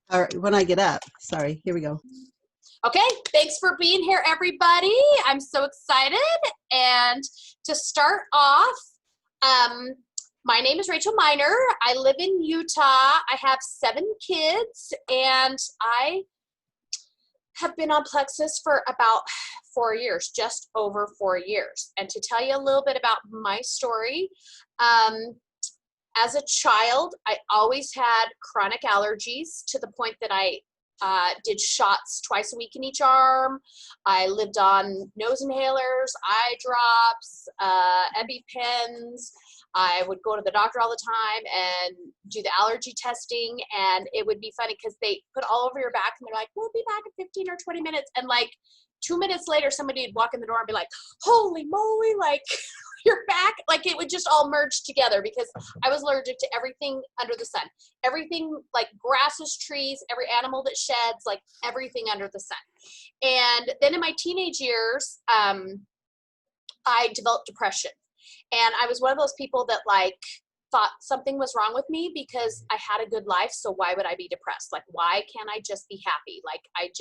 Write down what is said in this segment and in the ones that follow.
All right, when I get up. Sorry, here we go. Okay, thanks for being here, everybody. I'm so excited. And to start off, my name is Rachel Miner. I live in Utah. I have 7 kids, and I have been on Plexus for about 4 years, just over 4 years. And to tell you a little bit about my story, as a child, I always had chronic allergies to the point that I did shots twice a week in each arm. I lived on nose inhalers, eye drops, EpiPens. I would go to the doctor all the time and do the allergy testing. And it would be funny because they put all over your back and they're like, we'll be back in 15 or 20 minutes. And like 2 minutes later, somebody would walk in the door and be like, holy moly, like you're back. Like it would just all merge together because I was allergic to everything under the sun. Everything like grasses, trees, every animal that sheds, like everything under the sun. And then in my teenage years, I developed depression. And I was one of those people that like thought something was wrong with me because I had a good life. So why would I be depressed? Like, why can't I just be happy? Like I'd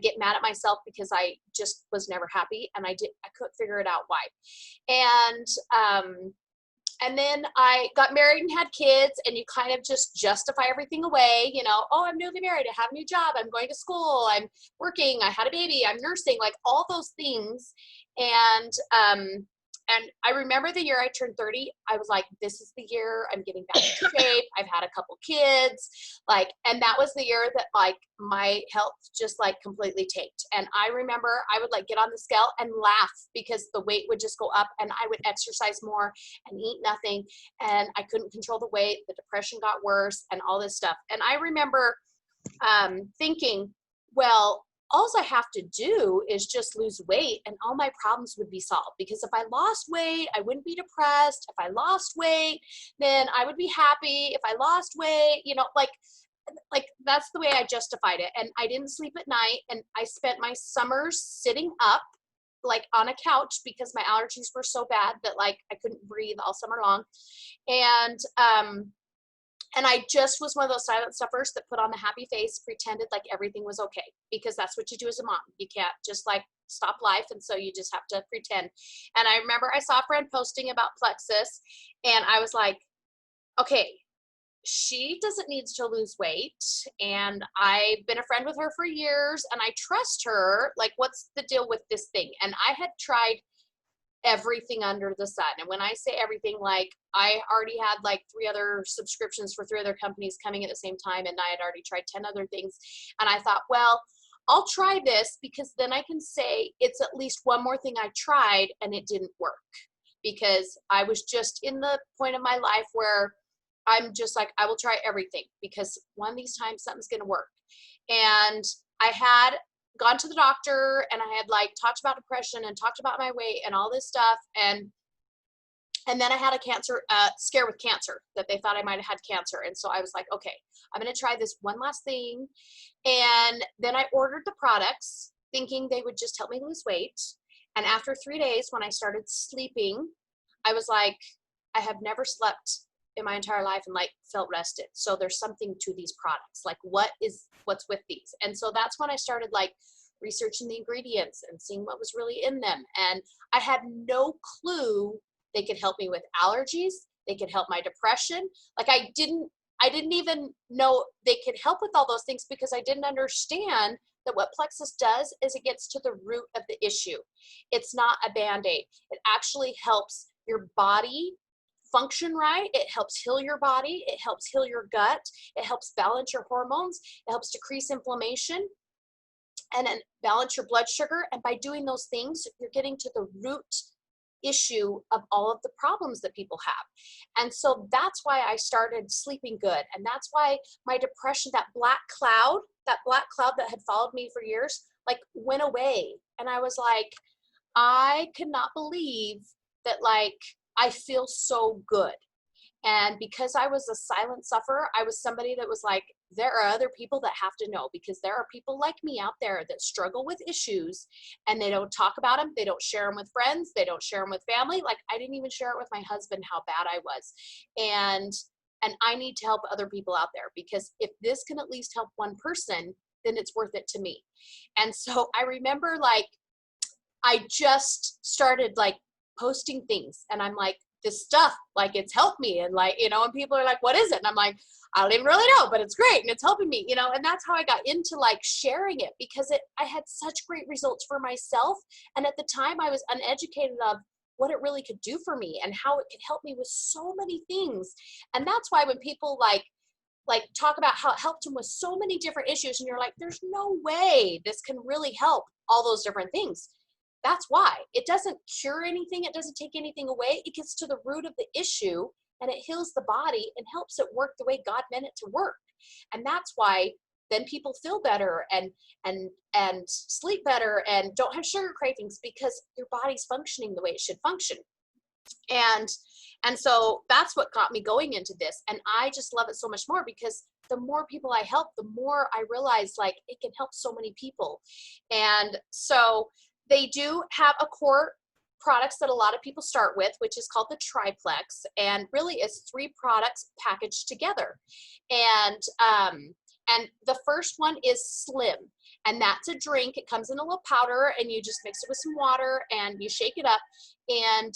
get mad at myself because I just was never happy and I couldn't figure it out why. And then I got married and had kids, and you kind of just justify everything away, you know, oh, I'm newly married, I have a new job, I'm going to school, I'm working, I had a baby, I'm nursing, like all those things. And I remember the year I turned 30, I was like, this is the year I'm getting back in shape. I've had a couple kids, like, and that was the year that like my health just like completely tanked. And I remember I would like get on the scale and laugh because the weight would just go up, and I would exercise more and eat nothing. And I couldn't control the weight. The depression got worse and all this stuff. And I remember thinking, well, all I have to do is just lose weight and all my problems would be solved. Because if I lost weight, I wouldn't be depressed. If I lost weight, then I would be happy. If I lost weight, you know, like that's the way I justified it. And I didn't sleep at night. And I spent my summers sitting up like on a couch because my allergies were so bad that like I couldn't breathe all summer long. And I just was one of those silent sufferers that put on the happy face, pretended like everything was okay, because that's what you do as a mom. You can't just like stop life. And so you just have to pretend. And I remember I saw a friend posting about Plexus, and I was like, okay, she doesn't need to lose weight. And I've been a friend with her for years and I trust her. Like, what's the deal with this thing? And I had tried everything under the sun. And when I say everything, like I already had like 3 other subscriptions for 3 other companies coming at the same time. And I had already tried 10 other things. And I thought, well, I'll try this because then I can say it's at least one more thing I tried and it didn't work. Because I was just in the point of my life where I'm just like, I will try everything because one of these times something's going to work. And I had gone to the doctor and I had like talked about depression and talked about my weight and all this stuff. And then I had a scare with cancer, that they thought I might have had cancer. And so I was like, okay, I'm going to try this one last thing. And then I ordered the products thinking they would just help me lose weight. And after 3 days, when I started sleeping, I was like, I have never slept in my entire life and like felt rested. So there's something to these products. Like what's with these? And so that's when I started like researching the ingredients and seeing what was really in them. And I had no clue they could help me with allergies. They could help my depression. Like I didn't even know they could help with all those things because I didn't understand that what Plexus does is it gets to the root of the issue. It's not a Band-Aid. It actually helps your body function right. It helps heal your body. It helps heal your gut. It helps balance your hormones. It helps decrease inflammation and then balance your blood sugar. And by doing those things, you're getting to the root issue of all of the problems that people have. And so that's why I started sleeping good. And that's why my depression, that black cloud that had followed me for years, like went away. And I was like, I could not believe that like I feel so good. And because I was a silent sufferer, I was somebody that was like, there are other people that have to know, because there are people like me out there that struggle with issues and they don't talk about them. They don't share them with friends. They don't share them with family. Like I didn't even share it with my husband how bad I was. and I need to help other people out there, because if this can at least help one person, then it's worth it to me. And so I remember, like, I just started like posting things, and I'm like, this stuff, like, it's helped me. And like, you know, and people are like, what is it? And I'm like, I don't even really know, but it's great and it's helping me, you know. And that's how I got into like sharing it, because I had such great results for myself. And at the time I was uneducated of what it really could do for me and how it could help me with so many things. And that's why when people like talk about how it helped them with so many different issues, and you're like, there's no way this can really help all those different things. That's why. It doesn't cure anything. It doesn't take anything away. It gets to the root of the issue, and it heals the body and helps it work the way God meant it to work. And that's why then people feel better and sleep better and don't have sugar cravings, because your body's functioning the way it should function. And so that's what got me going into this. And I just love it so much more, because the more people I help, the more I realize like it can help so many people. And so they do have a core products that a lot of people start with, which is called the triplex, and really it's 3 products packaged together. And the first one is Slim, and that's a drink. It comes in a little powder, and you just mix it with some water and you shake it up. And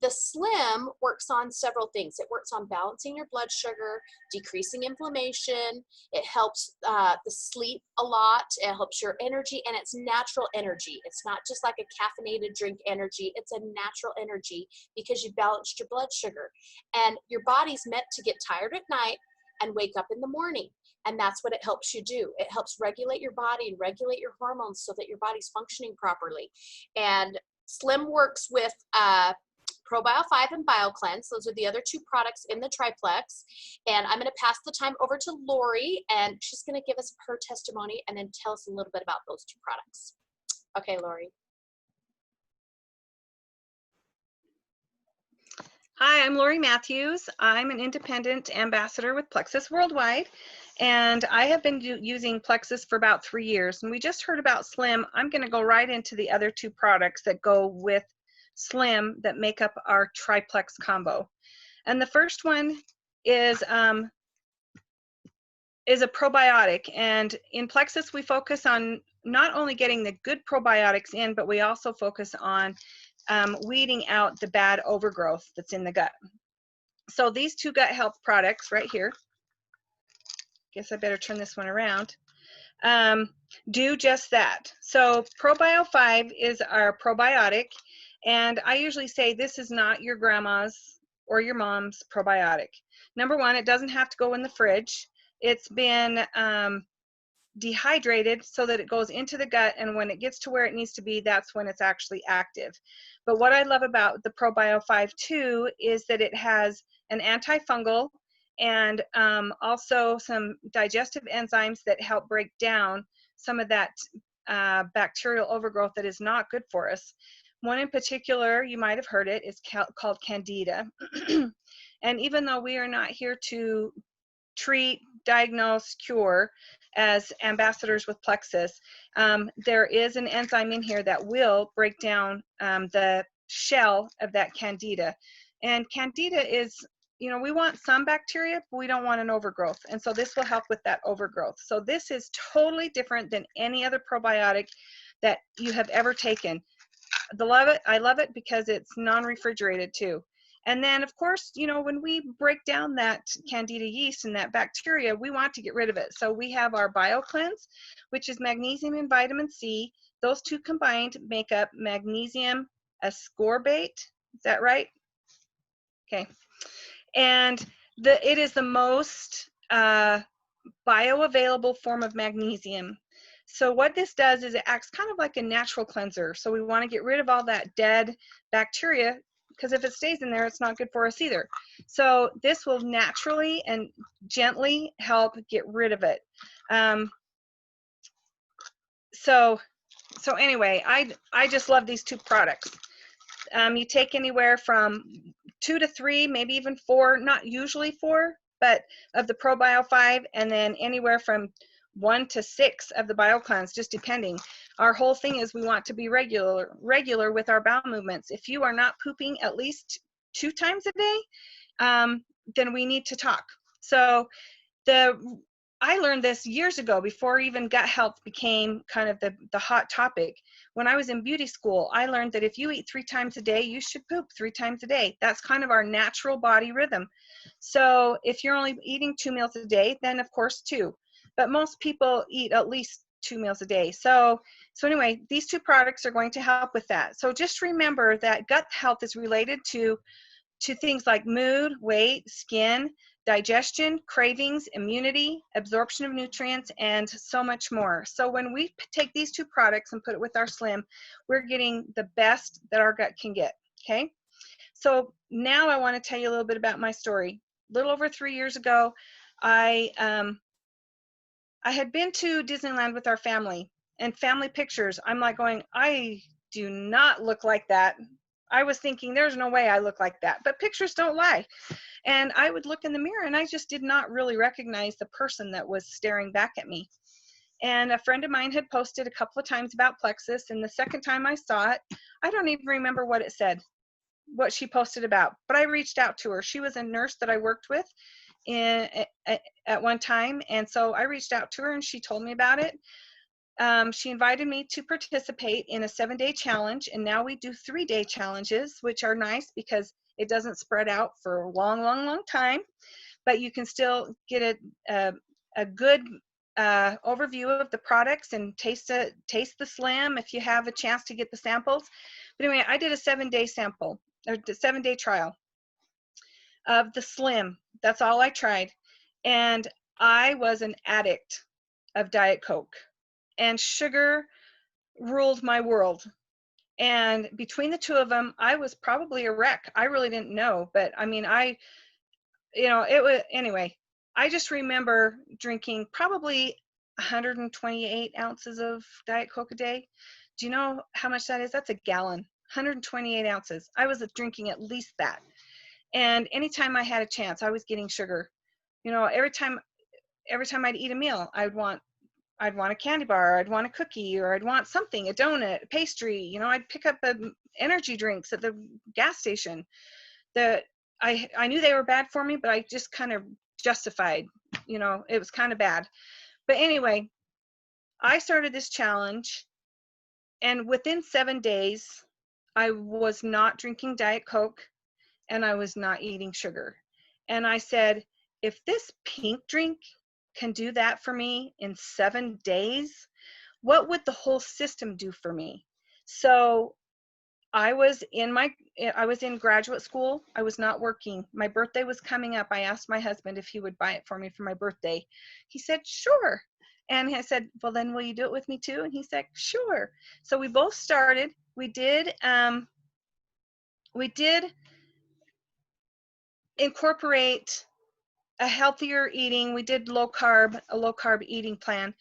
the Slim works on several things. It works on balancing your blood sugar, decreasing inflammation. It helps the sleep a lot. It helps your energy, and it's natural energy. It's not just like a caffeinated drink energy. It's a natural energy, because you balanced your blood sugar. And your body's meant to get tired at night and wake up in the morning. And that's what it helps you do. It helps regulate your body and regulate your hormones so that your body's functioning properly. And Slim works with ProBio 5 and BioCleanse. Those are the other 2 products in the triplex. And I'm going to pass the time over to Lori, and she's going to give us her testimony and then tell us a little bit about those 2 products. Okay, Lori. Hi, I'm Lori Matthews. I'm an independent ambassador with Plexus Worldwide, and I have been using Plexus for about 3 years. And we just heard about Slim. I'm going to go right into the other 2 products that go with Slim that make up our triplex combo. And the first one is a probiotic. And in Plexus, we focus on not only getting the good probiotics in, but we also focus on weeding out the bad overgrowth that's in the gut. So these 2 gut health products right here, guess I better turn this one around, do just that. So ProBio 5 is our probiotic, and I usually say this is not your grandma's or your mom's probiotic. Number one, it doesn't have to go in the fridge. It's been dehydrated so that it goes into the gut, and when it gets to where it needs to be, that's when it's actually active. But what I love about the ProBio 5 too is that it has an antifungal and also some digestive enzymes that help break down some of that bacterial overgrowth that is not good for us. One in particular, you might have heard it, is called Candida. And even though we are not here to treat, diagnose, cure as ambassadors with Plexus, there is an enzyme in here that will break down the shell of that Candida. And Candida is, you know, we want some bacteria, but we don't want an overgrowth. And so this will help with that overgrowth. So this is totally different than any other probiotic that you have ever taken. I love it because it's non-refrigerated too. And then, of course, you know, when we break down that Candida yeast and that bacteria, we want to get rid of it. So we have our BioCleanse, which is magnesium and vitamin C. Those 2 combined make up magnesium ascorbate. Is that right? Okay. And it is the most bioavailable form of magnesium. So what this does is it acts kind of like a natural cleanser. So we want to get rid of all that dead bacteria, because if it stays in there, it's not good for us either. So this will naturally and gently help get rid of it. So anyway, I just love these 2 products. You take anywhere from 2 to 3, maybe even 4, not usually 4, but of the ProBio 5, and then anywhere from 1 to 6 of the BioCleanse, just depending. Our whole thing is we want to be regular with our bowel movements. If you are not pooping at least 2 times a day, then we need to talk. So I learned this years ago, before even gut health became kind of the hot topic. When I was in beauty school, I learned that if you eat 3 times a day, you should poop 3 times a day. That's kind of our natural body rhythm. So if you're only eating 2 meals a day, then of course 2. But most people eat at least 2 meals a day. So anyway, these 2 products are going to help with that. So just remember that gut health is related to things like mood, weight, skin, digestion, cravings, immunity, absorption of nutrients, and so much more. So when we take these 2 products and put it with our Slim, we're getting the best that our gut can get, okay? So now I want to tell you a little bit about my story. A little over 3 years ago, I had been to Disneyland with our family, and family pictures, I'm like going, I do not look like that. I was thinking, there's no way I look like that, but pictures don't lie. And I would look in the mirror and I just did not really recognize the person that was staring back at me. And a friend of mine had posted a couple of times about Plexus, and the second time I saw it, I don't even remember what it said, what she posted about, but I reached out to her. She was a nurse that I worked with at one time, and so I reached out to her and she told me about it. She invited me to participate in a 7-day challenge, and now we do 3-day challenges, which are nice because it doesn't spread out for a long time, but you can still get a good overview of the products and taste the Slim if you have a chance to get the samples. But anyway, I did a 7-day sample, or the 7-day trial of the Slim. That's all I tried, and I was an addict of Diet Coke, and sugar ruled my world. And between the 2 of them, I was probably a wreck. I really didn't know, but I mean, it was, anyway, I just remember drinking probably 128 ounces of Diet Coke a day. Do you know how much that is? That's a gallon, 128 ounces. I was drinking at least that. And anytime I had a chance, I was getting sugar. Every time I'd eat a meal, I'd want a candy bar, I'd want a cookie, or I'd want something, a donut, a pastry. I'd pick up energy drinks at the gas station that I knew they were bad for me, but I just kind of justified, it was kind of bad. But anyway, I started this challenge, and within 7 days, I was not drinking Diet Coke and I was not eating sugar. And I said, if this pink drink can do that for me in 7 days, what would the whole system do for me? So I was in graduate school. I was not working. My birthday was coming up. I asked my husband if he would buy it for me for my birthday. He said, sure. And I said, well, then will you do it with me too? And he said, sure. So we both started. We did incorporate a healthier eating. We did a low carb eating plan.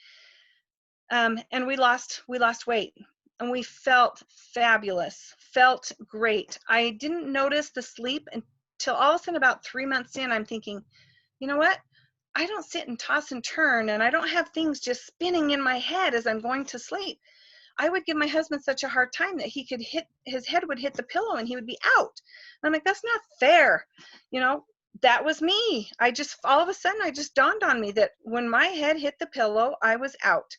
And we lost weight, and we felt fabulous, felt great. I didn't notice the sleep until all of a sudden about 3 months in. I'm thinking, you know what? I don't sit and toss and turn, and I don't have things just spinning in my head as I'm going to sleep. I would give my husband such a hard time that his head would hit the pillow and he would be out. And I'm like, that's not fair. That was me. All of a sudden, I just dawned on me that when my head hit the pillow, I was out.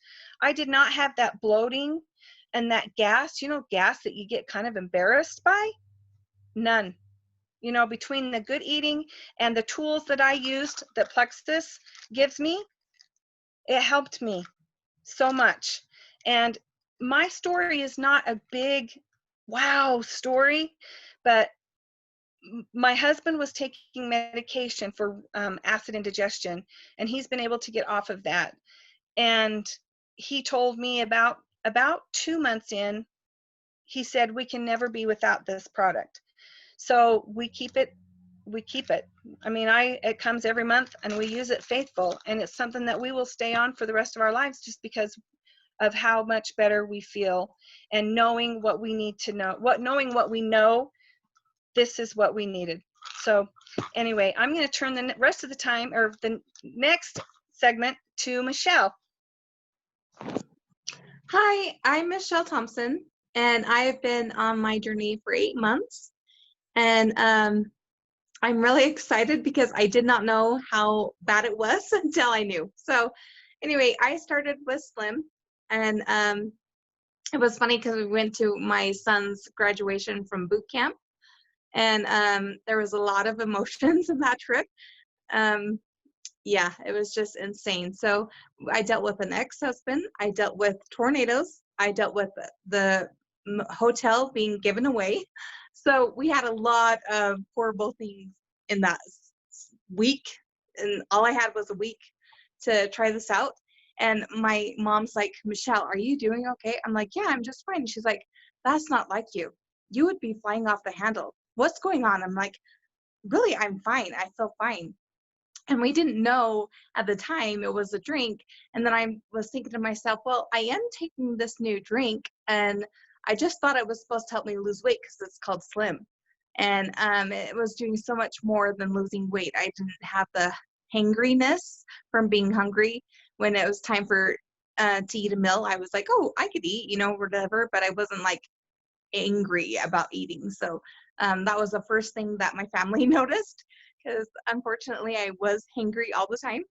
I did not have that bloating and that gas, gas that you get kind of embarrassed by. None. Between the good eating and the tools that I used that Plexus gives me, it helped me so much. And my story is not a big wow story, but my husband was taking medication for acid indigestion, and he's been able to get off of that. And he told me about 2 months in, he said, we can never be without this product. So we keep it. I mean, it comes every month, and we use it faithful, and it's something that we will stay on for the rest of our lives, just because of how much better we feel, and knowing what we need to know, knowing what we know, this is what we needed. So anyway, I'm going to turn the rest of the time, or the next segment, to Michelle. Hi, I'm Michelle Thompson, and I've been on my journey for 8 months. And I'm really excited because I did not know how bad it was until I knew. So anyway, I started with Slim, and it was funny because we went to my son's graduation from boot camp, and there was a lot of emotions in that trip. Um, yeah, it was just insane. So I dealt with an ex-husband. I dealt with tornadoes. I dealt with the hotel being given away. So we had a lot of horrible things in that week. And all I had was a week to try this out. And my mom's like, Michelle, are you doing okay? I'm like, yeah, I'm just fine. She's like, that's not like you. You would be flying off the handle. What's going on? I'm like, really, I'm fine. I feel fine. And we didn't know at the time it was a drink. And then I was thinking to myself, well, I am taking this new drink, and I just thought it was supposed to help me lose weight because it's called Slim. And it was doing so much more than losing weight. I didn't have the hangriness from being hungry when it was time for to eat a meal. I was like, oh, I could eat, you know, whatever, but I wasn't like angry about eating. So that was the first thing that my family noticed, because unfortunately I was hangry all the time.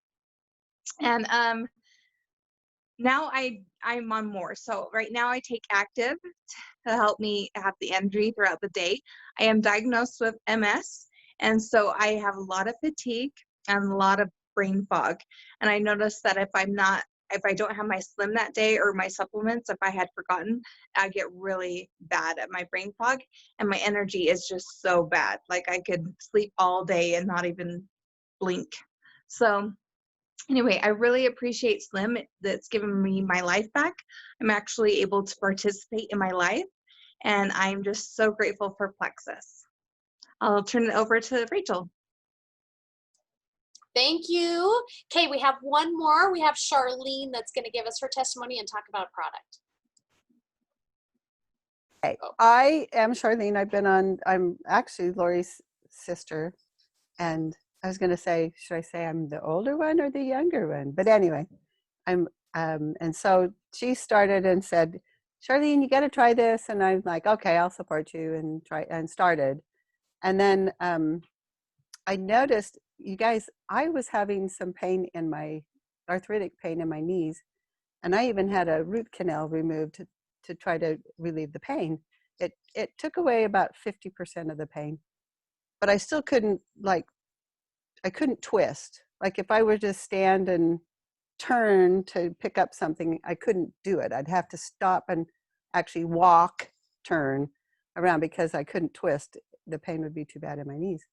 And now I'm on more. So right now I take active to help me have the energy throughout the day. I am diagnosed with MS, and so I have a lot of fatigue and a lot of brain fog. And I noticed that if I don't have my Slim that day or my supplements, if I had forgotten, I get really bad at my brain fog, and my energy is just so bad. Like I could sleep all day and not even blink. So anyway, I really appreciate Slim that's given me my life back. I'm actually able to participate in my life, and I'm just so grateful for Plexus. I'll turn it over to Rachel. Thank you. Okay, we have one more. We have Charlene that's going to give us her testimony and talk about a product. Okay. I am Charlene. I'm actually Lori's sister. And I was going to say, should I say I'm the older one or the younger one? But anyway, and so she started and said, Charlene, you got to try this. And I'm like, okay, I'll support you, and started. And then I noticed, you guys, I was having some arthritic pain in my knees. And I even had a root canal removed to try to relieve the pain. It took away about 50% of the pain, but I still couldn't, I couldn't twist. Like if I were to stand and turn to pick up something, I couldn't do it. I'd have to stop and actually walk, turn around, because I couldn't twist. The pain would be too bad in my knees.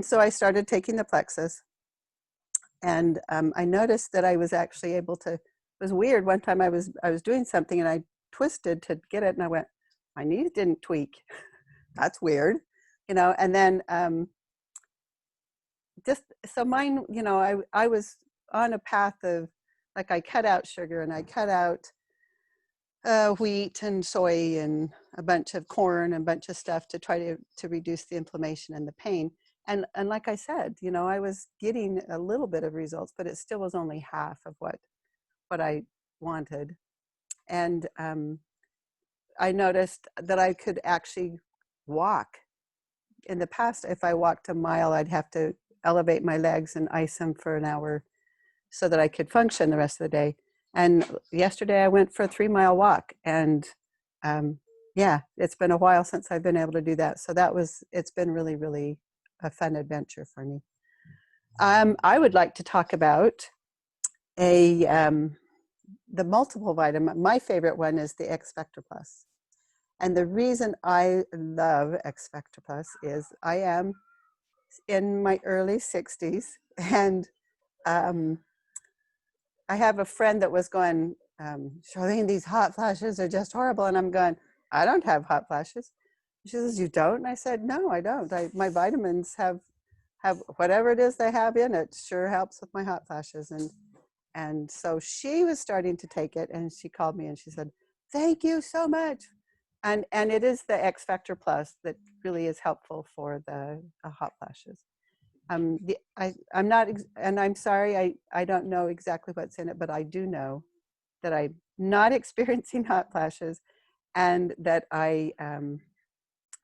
So I started taking the Plexus, and I noticed that I was actually able to. It was weird. One time I was doing something and I twisted to get it, and I went, my knees didn't tweak. That's weird, you know. And then just so mine, you know, I was on a path of, like, I cut out sugar and I cut out wheat and soy and a bunch of corn and a bunch of stuff to try to reduce the inflammation and the pain. And like I said, you know, I was getting a little bit of results, but it still was only half of what I wanted. And I noticed that I could actually walk. In the past, if I walked a mile, I'd have to elevate my legs and ice them for an hour so that I could function the rest of the day. And yesterday I went for a 3-mile walk, and yeah, it's been a while since I've been able to do that. So it's been really, really a fun adventure for me. I would like to talk about the multiple vitamin. My favorite one is the X Factor Plus. And the reason I love X Factor Plus is I am in my early 60s, and I have a friend that was going, Charlene, these hot flashes are just horrible. And I'm going, I don't have hot flashes. She says, you don't? And I said, no, I don't. My vitamins have whatever it is they have in it, sure helps with my hot flashes. And so she was starting to take it, and she called me and she said, thank you so much. And it is the X Factor Plus that really is helpful for the hot flashes. I'm not, and I'm sorry, I don't know exactly what's in it, but I do know that I'm not experiencing hot flashes, and that I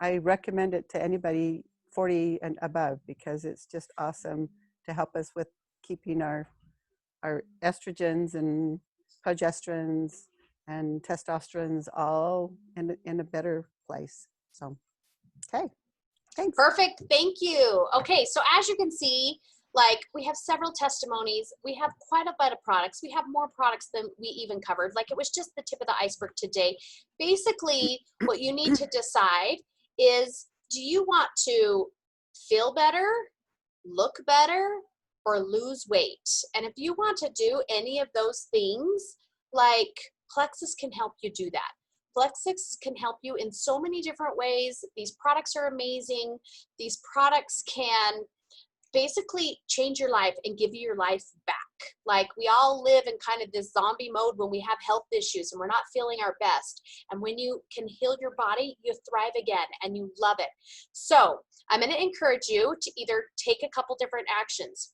recommend it to anybody 40 and above, because it's just awesome to help us with keeping our estrogens and progesterones and testosterones all in a better place. So, okay, thanks. Perfect. Thank you. Okay, so as you can see, like we have several testimonies. We have quite a bit of products. We have more products than we even covered. Like it was just the tip of the iceberg today. Basically, what you need to decide is, do you want to feel better, look better, or lose weight? And if you want to do any of those things, like Plexus can help you do that. Plexus can help you in so many different ways. These products are amazing. These products can basically change your life and give you your life back. Like we all live in kind of this zombie mode when we have health issues and we're not feeling our best. And when you can heal your body, you thrive again and you love it. So I'm going to encourage you to either take a couple different actions.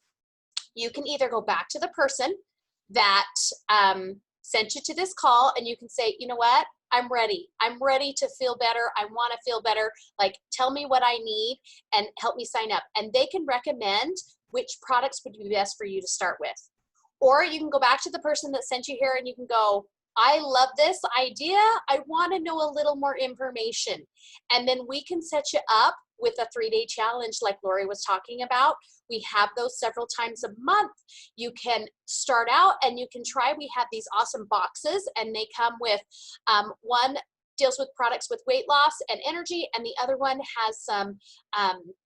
You can either go back to the person that sent you to this call and you can say, you know what? I'm ready. I'm ready to feel better. I want to feel better. Like, tell me what I need and help me sign up. And they can recommend which products would be best for you to start with. Or you can go back to the person that sent you here and you can go, I love this idea. I want to know a little more information. And then we can set you up with a 3-day challenge like Lori was talking about. We have those several times a month. You can start out and you can try. We have these awesome boxes and they come with one deals with products with weight loss and energy, and the other one has some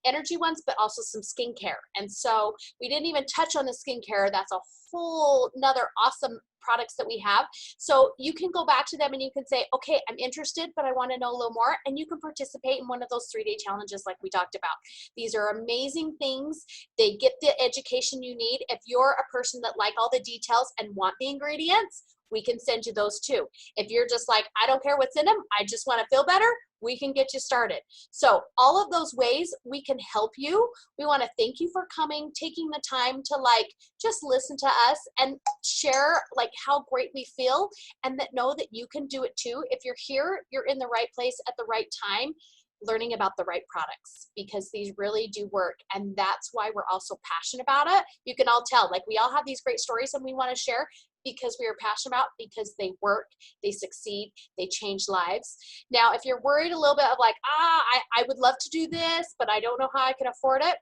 energy ones, but also some skincare. And so we didn't even touch on the skincare. That's a whole nother awesome products that we have. So you can go back to them and you can say, okay, I'm interested, but I want to know a little more. And you can participate in one of those 3-day challenges like we talked about. These are amazing things. They get the education you need. If you're a person that like all the details and want the ingredients, we can send you those too. If you're just like, I don't care what's in them, I just want to feel better, we can get you started. So all of those ways we can help you. We want to thank you for coming, taking the time to like just listen to us and share like how great we feel, and that know that you can do it too. If you're here, you're in the right place at the right time, learning about the right products, because these really do work. And that's why we're also passionate about it. You can all tell, like we all have these great stories and we want to share because we are passionate about, because they work, they succeed, they change lives. Now, if you're worried a little bit of like, I would love to do this, but I don't know how I can afford it,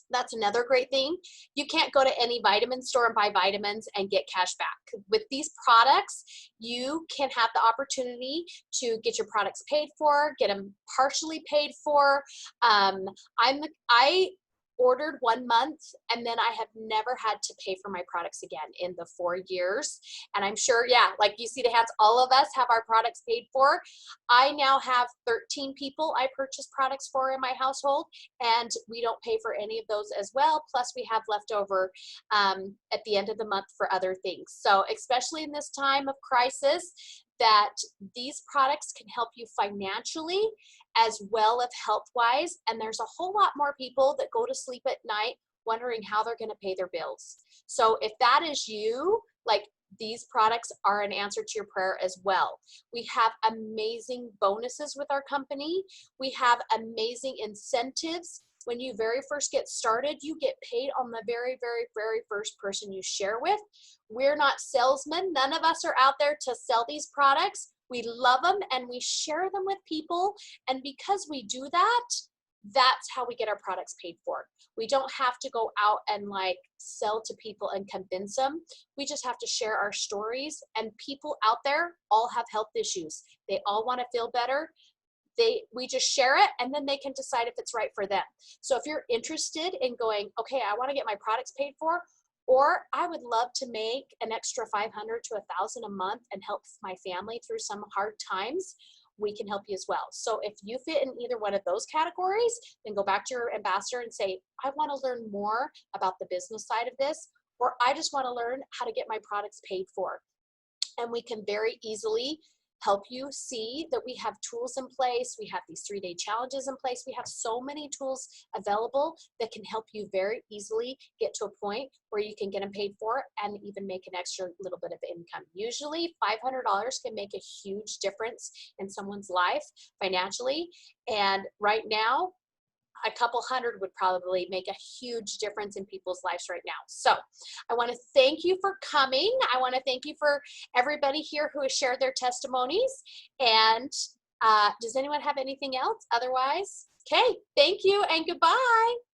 that's another great thing. You can't go to any vitamin store and buy vitamins and get cash back. With these products, you can have the opportunity to get your products paid for, get them partially paid for. I ordered 1 month and then I have never had to pay for my products again in the 4 years. And I'm sure, yeah, like you see the hands, all of us have our products paid for. I now have 13 people I purchase products for in my household, and we don't pay for any of those as well. Plus we have leftover at the end of the month for other things. So especially in this time of crisis, that these products can help you financially as well as health-wise. And there's a whole lot more people that go to sleep at night wondering how they're going to pay their bills. So if that is you, like these products are an answer to your prayer as well. We have amazing bonuses with our company. We have amazing incentives. When you very first get started, you get paid on the very, very, very first person you share with. We're not salesmen. None of us are out there to sell these products. We love them and we share them with people. And because we do that, that's how we get our products paid for. We don't have to go out and like sell to people and convince them. We just have to share our stories, and people out there all have health issues. They all want to feel better. We just share it and then they can decide if it's right for them. So if you're interested in going, okay, I want to get my products paid for, or I would love to make an extra $500 to $1,000 a month and help my family through some hard times, we can help you as well. So if you fit in either one of those categories, then go back to your ambassador and say, I want to learn more about the business side of this, or I just want to learn how to get my products paid for. And we can very easily help you see that we have tools in place. We have these 3-day challenges in place. We have so many tools available that can help you very easily get to a point where you can get them paid for and even make an extra little bit of income. Usually $500 can make a huge difference in someone's life financially. And right now, a couple hundred would probably make a huge difference in people's lives right now. So I want to thank you for coming. I want to thank you for everybody here who has shared their testimonies. And does anyone have anything else? Otherwise, okay, thank you and goodbye.